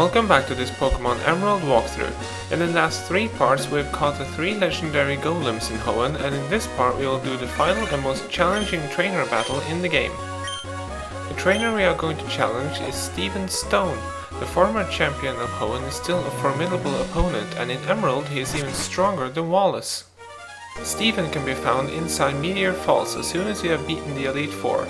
Welcome back to this Pokemon Emerald walkthrough. In the last 3 parts we have caught the 3 legendary golems in Hoenn, and in this part we will do the final and most challenging trainer battle in the game. The trainer we are going to challenge is Steven Stone. The former champion of Hoenn is still a formidable opponent, and in Emerald he is even stronger than Wallace. Steven can be found inside Meteor Falls as soon as you have beaten the Elite Four.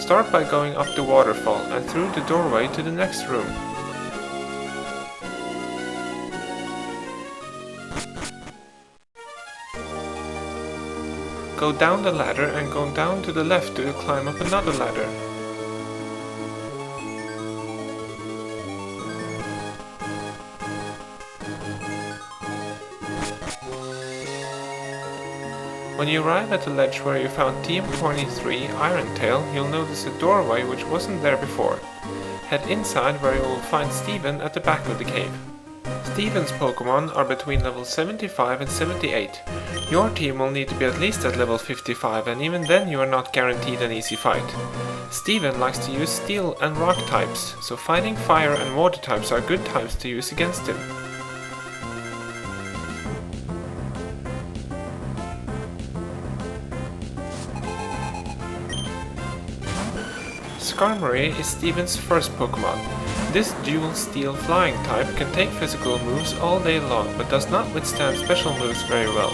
Start by going up the waterfall and through the doorway to the next room. Go down the ladder and go down to the left to climb up another ladder. When you arrive at the ledge where you found Team 23 Irontail, you'll notice a doorway which wasn't there before. Head inside where you will find Steven at the back of the cave. Steven's Pokémon are between level 75 and 78. Your team will need to be at least at level 55, and even then you are not guaranteed an easy fight. Steven likes to use steel and rock types, so fighting fire and water types are good types to use against him. Skarmory is Steven's first Pokémon. This dual steel flying type can take physical moves all day long, but does not withstand special moves very well.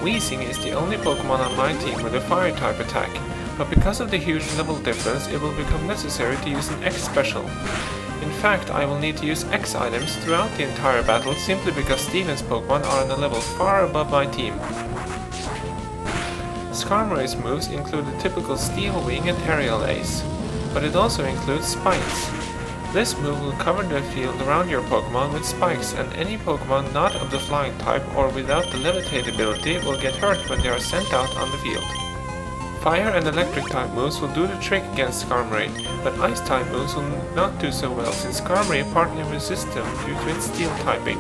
Wheezing is the only Pokémon on my team with a fire type attack, but because of the huge level difference it will become necessary to use an X special. In fact, I will need to use X items throughout the entire battle simply because Steven's Pokémon are on a level far above my team. Skarmory's moves include the typical Steel Wing and Aerial Ace, but it also includes Spikes. This move will cover the field around your Pokémon with spikes, and any Pokémon not of the flying type or without the levitate ability will get hurt when they are sent out on the field. Fire and electric type moves will do the trick against Skarmory, but ice type moves will not do so well since Skarmory partly resists them due to its steel typing.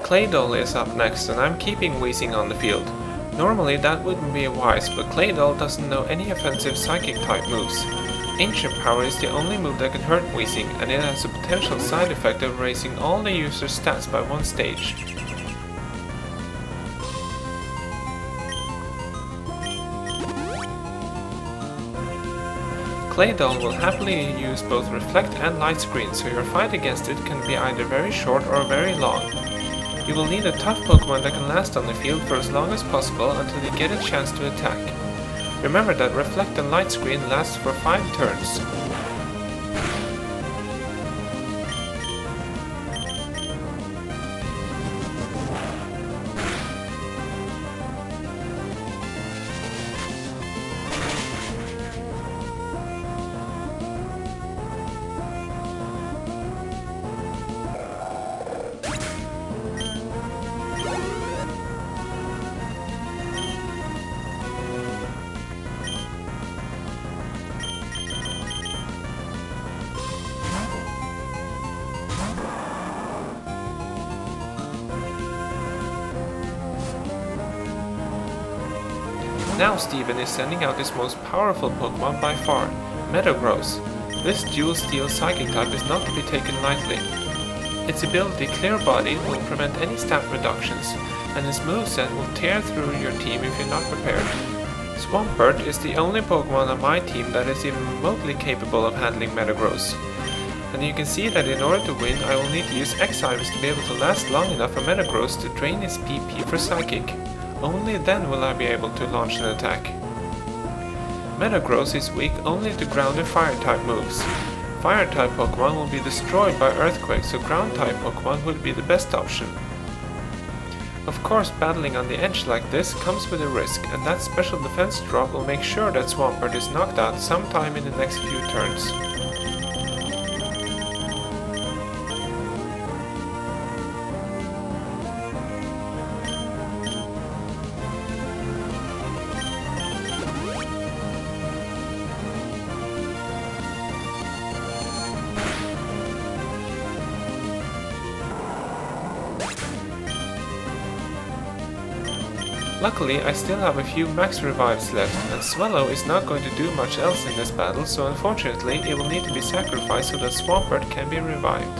Claydol is up next, and I'm keeping Wheezing on the field. Normally that wouldn't be wise, but Claydol doesn't know any offensive psychic type moves. AncientPower is the only move that can hurt Wheezing, and it has a potential side effect of raising all the user's stats by 1 stage. Claydol will happily use both Reflect and Light Screen, so your fight against it can be either very short or very long. You will need a tough Pokémon that can last on the field for as long as possible until you get a chance to attack. Remember that Reflect and Light Screen lasts for 5 turns. Now Steven is sending out his most powerful Pokémon by far, Metagross. This dual steel psychic type is not to be taken lightly. Its ability Clear Body will prevent any stat reductions, and its moveset will tear through your team if you're not prepared. Swampert is the only Pokémon on my team that is even remotely capable of handling Metagross. And you can see that in order to win I will need to use X items to be able to last long enough for Metagross to drain its PP for Psychic. Only then will I be able to launch an attack. Metagross is weak only to ground and fire type moves. Fire type Pokémon will be destroyed by Earthquake, so ground type Pokémon would be the best option. Of course, battling on the edge like this comes with a risk, and that special defense drop will make sure that Swampert is knocked out sometime in the next few turns. Luckily, I still have a few max revives left, and Swallow is not going to do much else in this battle, so unfortunately it will need to be sacrificed so that Swampert can be revived.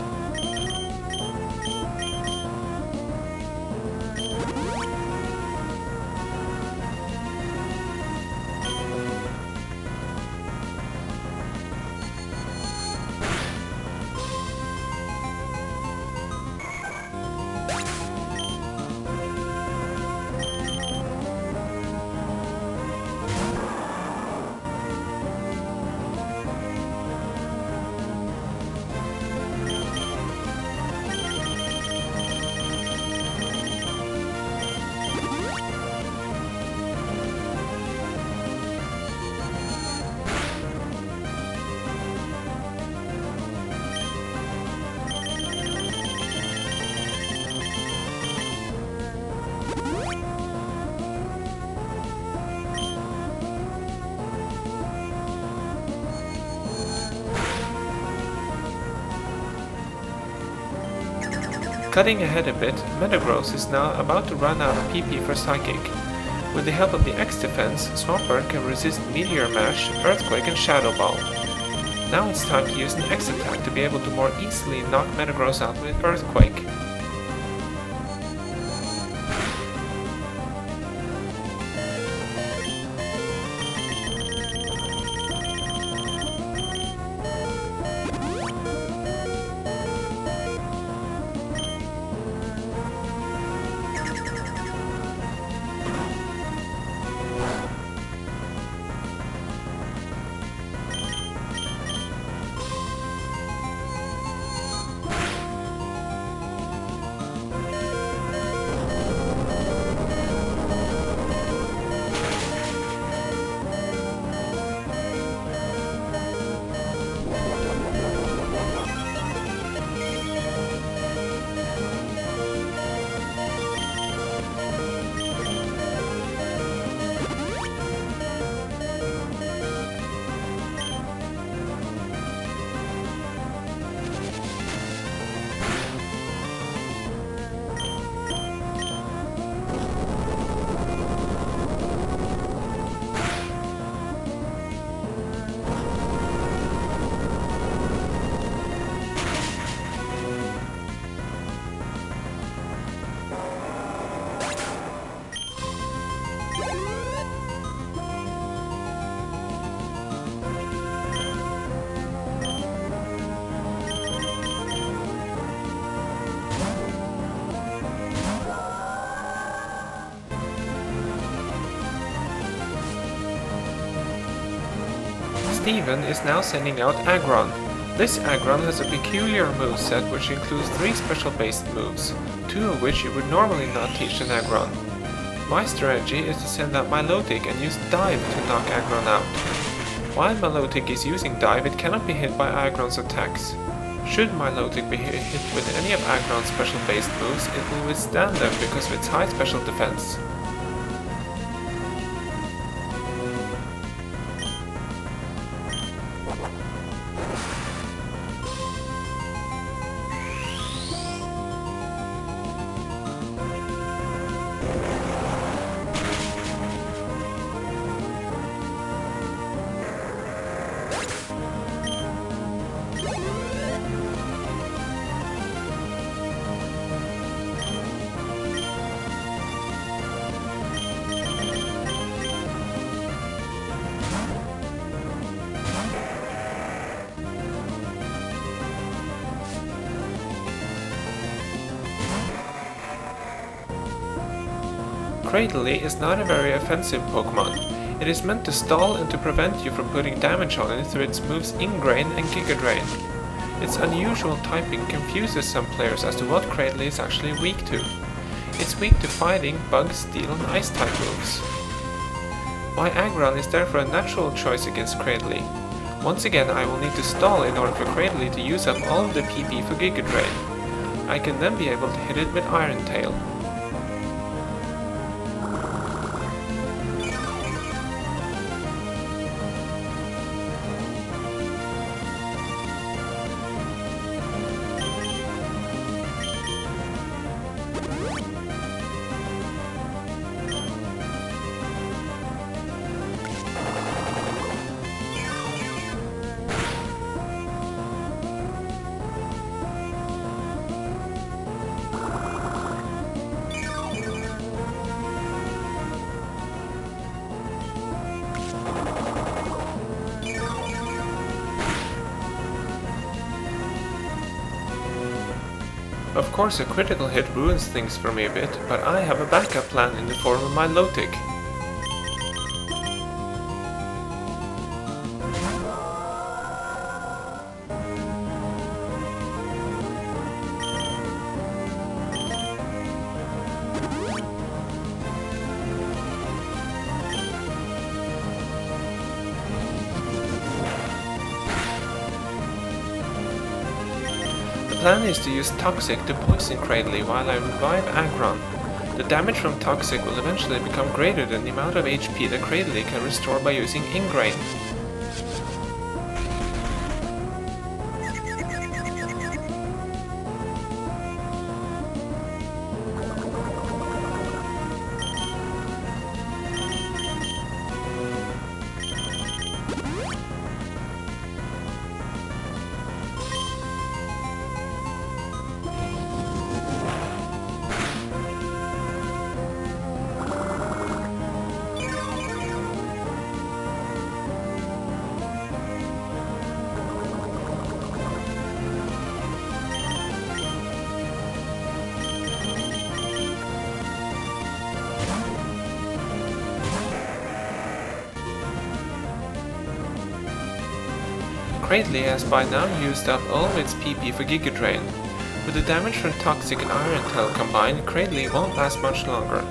Cutting ahead a bit, Metagross is now about to run out of PP for Psychic. With the help of the X defense, Swampert can resist Meteor Mash, Earthquake and Shadow Ball. Now it's time to use an X attack to be able to more easily knock Metagross out with Earthquake. Steven is now sending out Aggron. This Aggron has a peculiar moveset which includes 3 special based moves, 2 of which you would normally not teach an Aggron. My strategy is to send out Milotic and use Dive to knock Aggron out. While Milotic is using Dive, it cannot be hit by Aggron's attacks. Should Milotic be hit with any of Aggron's special based moves, it will withstand them because of its high special defense. Cradily is not a very offensive Pokémon. It is meant to stall and to prevent you from putting damage on it through its moves Ingrain and Giga Drain. Its unusual typing confuses some players as to what Cradily is actually weak to. It's weak to fighting, bug, steel and ice type moves. My Aggron is therefore a natural choice against Cradily. Once again I will need to stall in order for Cradily to use up all of the PP for Giga Drain. I can then be able to hit it with Iron Tail. Of course, a critical hit ruins things for me a bit, but I have a backup plan in the form of my low-tick. The plan is to use Toxic to poison Cradily while I revive Aggron. The damage from Toxic will eventually become greater than the amount of HP that Cradily can restore by using Ingrain. Cradily has by now used up all of its PP for Giga Drain. With the damage from Toxic and Iron Tail combined, Cradily won't last much longer.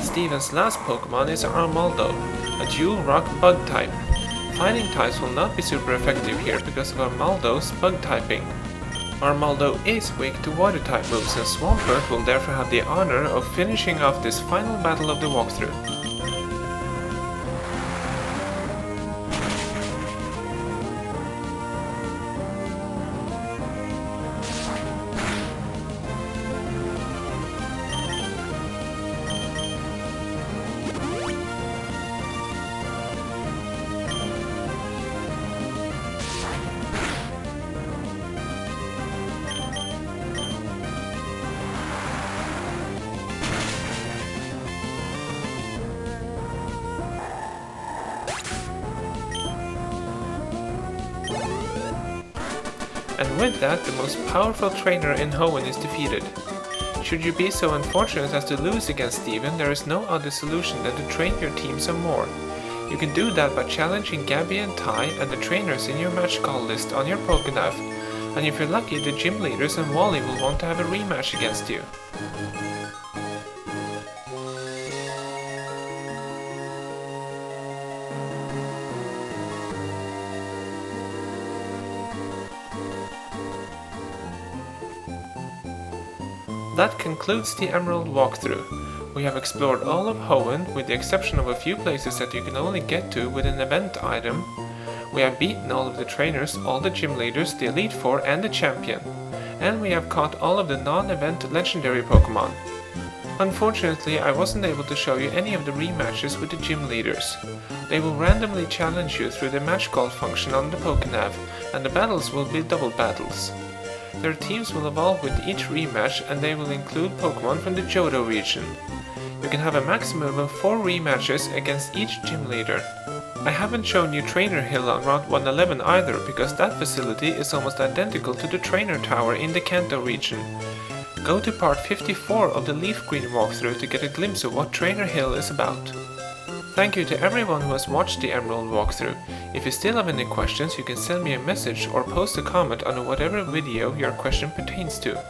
Steven's last Pokémon is Armaldo, a dual rock bug type. Fighting types will not be super effective here because of Armaldo's bug typing. Armaldo is weak to water type moves, and Swampert will therefore have the honor of finishing off this final battle of the walkthrough. And with that, the most powerful trainer in Hoenn is defeated. Should you be so unfortunate as to lose against Steven, there is no other solution than to train your team some more. You can do that by challenging Gabby and Ty and the trainers in your match call list on your Pokénav, and if you're lucky, the gym leaders and Wally will want to have a rematch against you. That concludes the Emerald walkthrough. We have explored all of Hoenn with the exception of a few places that you can only get to with an event item. We have beaten all of the trainers, all the gym leaders, the Elite Four and the champion. And we have caught all of the non-event legendary Pokémon. Unfortunately, I wasn't able to show you any of the rematches with the gym leaders. They will randomly challenge you through the match call function on the Pokénav, and the battles will be double battles. Their teams will evolve with each rematch, and they will include Pokémon from the Johto region. You can have a maximum of 4 rematches against each gym leader. I haven't shown you Trainer Hill on Route 111 either, because that facility is almost identical to the Trainer Tower in the Kanto region. Go to part 54 of the Leaf Green walkthrough to get a glimpse of what Trainer Hill is about. Thank you to everyone who has watched the Emerald walkthrough. If you still have any questions, you can send me a message or post a comment on whatever video your question pertains to.